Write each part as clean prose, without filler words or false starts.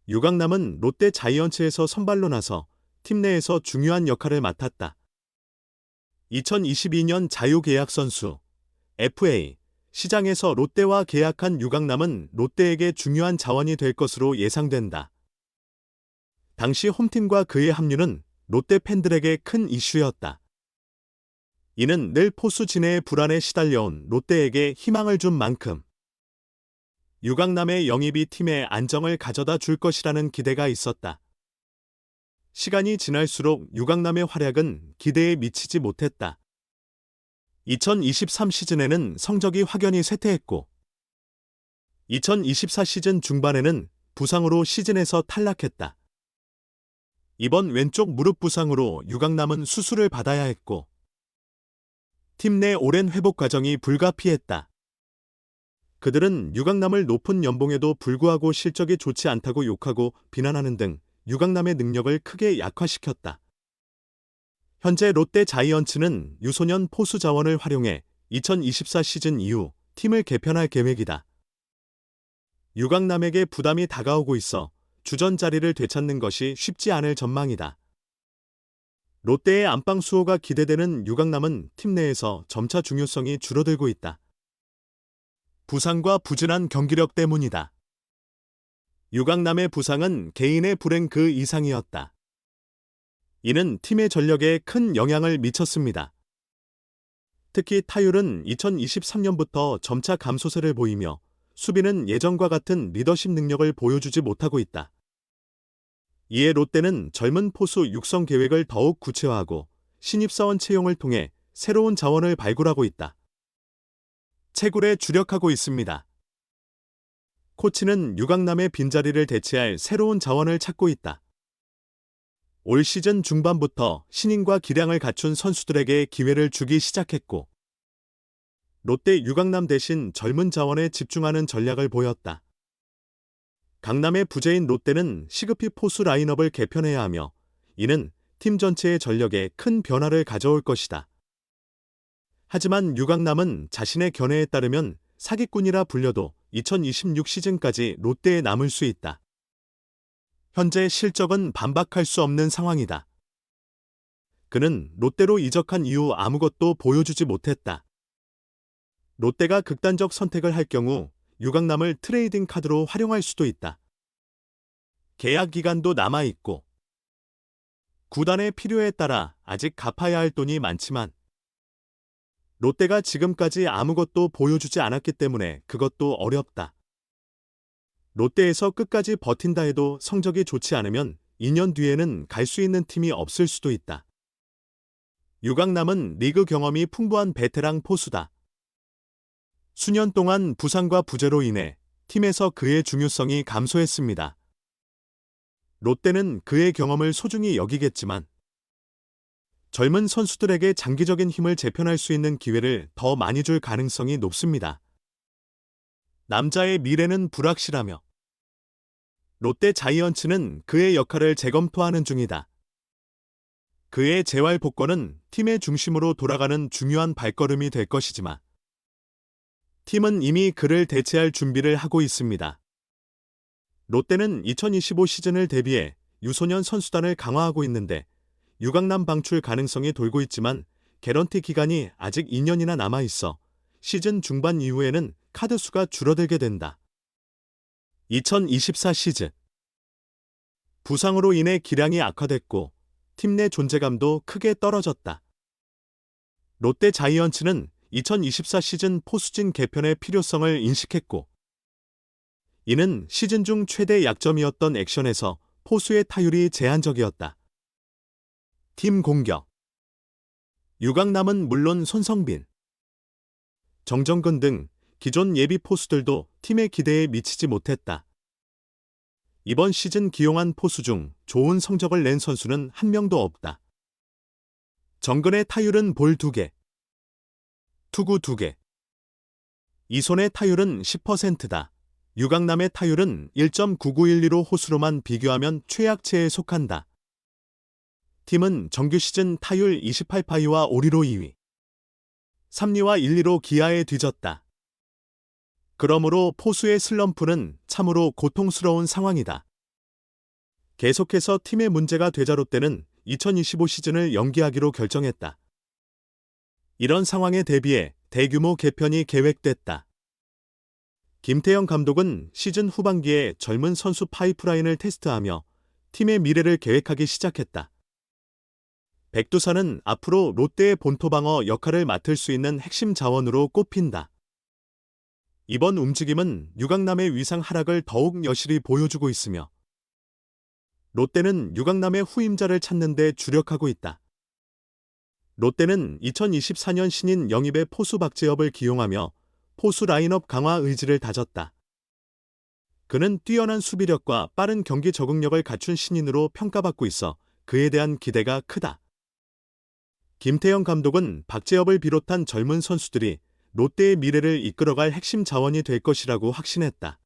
유강남은 롯데 자이언츠에서 선발로 나서 팀 내에서 중요한 역할을 맡았다. 2022년 자유계약 선수 FA 시장에서 롯데와 계약한 유강남은 롯데에게 중요한 자원이 될 것으로 예상된다. 당시 홈팀과 그의 합류는 롯데 팬들에게 큰 이슈였다. 이는 늘 포수 진해의 불안에 시달려온 롯데에게 희망을 준 만큼 유강남의 영입이 팀에 안정을 가져다 줄 것이라는 기대가 있었다. 시간이 지날수록 유강남의 활약은 기대에 미치지 못했다. 2023 시즌에는 성적이 확연히 쇠퇴했고 2024 시즌 중반에는 부상으로 시즌에서 탈락했다. 이번 왼쪽 무릎 부상으로 유강남은 수술을 받아야 했고 팀 내 오랜 회복 과정이 불가피했다. 그들은 유강남을 높은 연봉에도 불구하고 실적이 좋지 않다고 욕하고 비난하는 등 유강남의 능력을 크게 약화시켰다. 현재 롯데 자이언츠는 유소년 포수 자원을 활용해 2024 시즌 이후 팀을 개편할 계획이다. 유강남에게 부담이 다가오고 있어 주전 자리를 되찾는 것이 쉽지 않을 전망이다. 롯데의 안방 수호가 기대되는 유강남은 팀 내에서 점차 중요성이 줄어들고 있다. 부상과 부진한 경기력 때문이다. 유강남의 부상은 개인의 불행 그 이상이었다. 이는 팀의 전력에 큰 영향을 미쳤습니다. 특히 타율은 2023년부터 점차 감소세를 보이며 수비는 예전과 같은 리더십 능력을 보여주지 못하고 있다. 이에 롯데는 젊은 포수 육성 계획을 더욱 구체화하고 신입사원 채용을 통해 새로운 자원을 발굴하고 있다. 채굴에 주력하고 있습니다. 코치는 유강남의 빈자리를 대체할 새로운 자원을 찾고 있다. 올 시즌 중반부터 신인과 기량을 갖춘 선수들에게 기회를 주기 시작했고 롯데 유강남 대신 젊은 자원에 집중하는 전략을 보였다. 강남의 부재인 롯데는 시급히 포수 라인업을 개편해야 하며 이는 팀 전체의 전력에 큰 변화를 가져올 것이다. 하지만 유강남은 자신의 견해에 따르면 사기꾼이라 불려도 2026 시즌까지 롯데에 남을 수 있다. 현재 실적은 반박할 수 없는 상황이다. 그는 롯데로 이적한 이후 아무것도 보여주지 못했다. 롯데가 극단적 선택을 할 경우 유강남을 트레이딩 카드로 활용할 수도 있다. 계약 기간도 남아있고 구단의 필요에 따라 아직 갚아야 할 돈이 많지만 롯데가 지금까지 아무것도 보여주지 않았기 때문에 그것도 어렵다. 롯데에서 끝까지 버틴다 해도 성적이 좋지 않으면 2년 뒤에는 갈 수 있는 팀이 없을 수도 있다. 유강남은 리그 경험이 풍부한 베테랑 포수다. 수년 동안 부상과 부재로 인해 팀에서 그의 중요성이 감소했습니다. 롯데는 그의 경험을 소중히 여기겠지만 젊은 선수들에게 장기적인 힘을 재편할 수 있는 기회를 더 많이 줄 가능성이 높습니다. 남자의 미래는 불확실하며 롯데 자이언츠는 그의 역할을 재검토하는 중이다. 그의 재활 복권은 팀의 중심으로 돌아가는 중요한 발걸음이 될 것이지만 팀은 이미 그를 대체할 준비를 하고 있습니다. 롯데는 2025 시즌을 대비해 유소년 선수단을 강화하고 있는데 유강남 방출 가능성이 돌고 있지만 개런티 기간이 아직 2년이나 남아있어 시즌 중반 이후에는 카드 수가 줄어들게 된다. 2024 시즌 부상으로 인해 기량이 악화됐고 팀 내 존재감도 크게 떨어졌다. 롯데 자이언츠는 2024 시즌 포수진 개편의 필요성을 인식했고 이는 시즌 중 최대 약점이었던 액션에서 포수의 타율이 제한적이었다. 팀 공격 유강남은 물론 손성빈, 정정근 등 기존 예비 포수들도 팀의 기대에 미치지 못했다. 이번 시즌 기용한 포수 중 좋은 성적을 낸 선수는 한 명도 없다. 정근의 타율은 볼 2개, 투구 2개. 이손의 타율은 10%다. 유강남의 타율은 1.9912로 호수로만 비교하면 최약체에 속한다. 팀은 정규 시즌 타율 28파이와 5리로 2위, 3리와 1리로 기아에 뒤졌다. 그러므로 포수의 슬럼프는 참으로 고통스러운 상황이다. 계속해서 팀의 문제가 되자 롯데는 2025 시즌을 연기하기로 결정했다. 이런 상황에 대비해 대규모 개편이 계획됐다. 김태형 감독은 시즌 후반기에 젊은 선수 파이프라인을 테스트하며 팀의 미래를 계획하기 시작했다. 백두산은 앞으로 롯데의 본토방어 역할을 맡을 수 있는 핵심 자원으로 꼽힌다. 이번 움직임은 유강남의 위상 하락을 더욱 여실히 보여주고 있으며 롯데는 유강남의 후임자를 찾는 데 주력하고 있다. 롯데는 2024년 신인 영입의 포수 박재엽을 기용하며 포수 라인업 강화 의지를 다졌다. 그는 뛰어난 수비력과 빠른 경기 적응력을 갖춘 신인으로 평가받고 있어 그에 대한 기대가 크다. 김태형 감독은 박재엽을 비롯한 젊은 선수들이 롯데의 미래를 이끌어갈 핵심 자원이 될 것이라고 확신했다.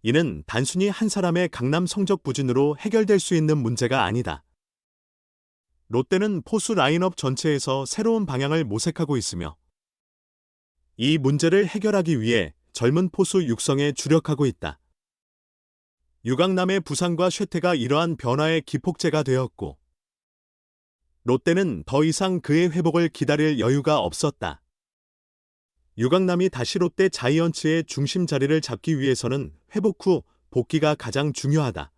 이는 단순히 한 사람의 강남 성적 부진으로 해결될 수 있는 문제가 아니다. 롯데는 포수 라인업 전체에서 새로운 방향을 모색하고 있으며 이 문제를 해결하기 위해 젊은 포수 육성에 주력하고 있다. 유강남의 부상과 쇠퇴가 이러한 변화의 기폭제가 되었고 롯데는 더 이상 그의 회복을 기다릴 여유가 없었다. 유강남이 다시 롯데 자이언츠의 중심 자리를 잡기 위해서는 회복 후 복귀가 가장 중요하다.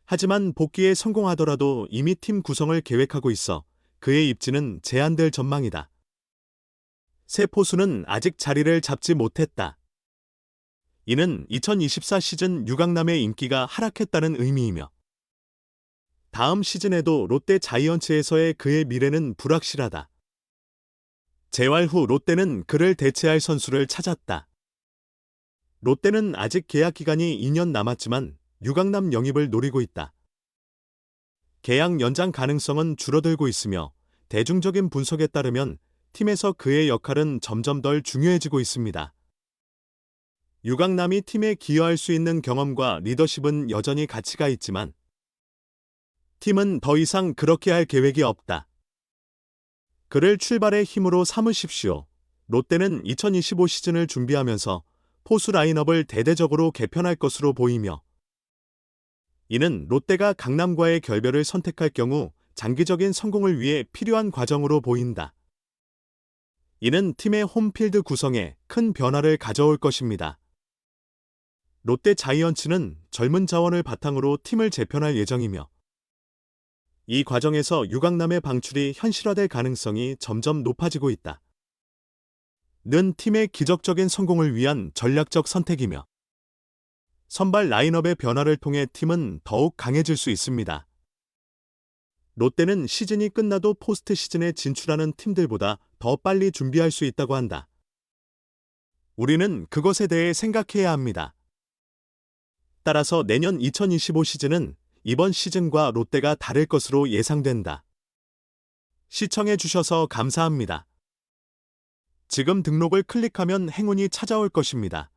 하지만 복귀에 성공하더라도 이미 팀 구성을 계획하고 있어 그의 입지는 제한될 전망이다. 새 포수는 아직 자리를 잡지 못했다. 이는 2024 시즌 유강남의 인기가 하락했다는 의미이며 다음 시즌에도 롯데 자이언츠에서의 그의 미래는 불확실하다. 재활 후 롯데는 그를 대체할 선수를 찾았다. 롯데는 아직 계약 기간이 2년 남았지만 유강남 영입을 노리고 있다. 계약 연장 가능성은 줄어들고 있으며 대중적인 분석에 따르면 팀에서 그의 역할은 점점 덜 중요해지고 있습니다. 유강남이 팀에 기여할 수 있는 경험과 리더십은 여전히 가치가 있지만 팀은 더 이상 그렇게 할 계획이 없다. 그를 출발의 힘으로 삼으십시오. 롯데는 2025 시즌을 준비하면서 포수 라인업을 대대적으로 개편할 것으로 보이며 이는 롯데가 강남과의 결별을 선택할 경우 장기적인 성공을 위해 필요한 과정으로 보인다. 이는 팀의 홈필드 구성에 큰 변화를 가져올 것입니다. 롯데 자이언츠는 젊은 자원을 바탕으로 팀을 재편할 예정이며 이 과정에서 유강남의 방출이 현실화될 가능성이 점점 높아지고 있다. 는 팀의 기적적인 성공을 위한 전략적 선택이며 선발 라인업의 변화를 통해 팀은 더욱 강해질 수 있습니다. 롯데는 시즌이 끝나도 포스트 시즌에 진출하는 팀들보다 더 빨리 준비할 수 있다고 한다. 우리는 그것에 대해 생각해야 합니다. 따라서 내년 2025 시즌은 이번 시즌과 롯데가 다를 것으로 예상된다. 시청해주셔서 감사합니다. 지금 등록을 클릭하면 행운이 찾아올 것입니다.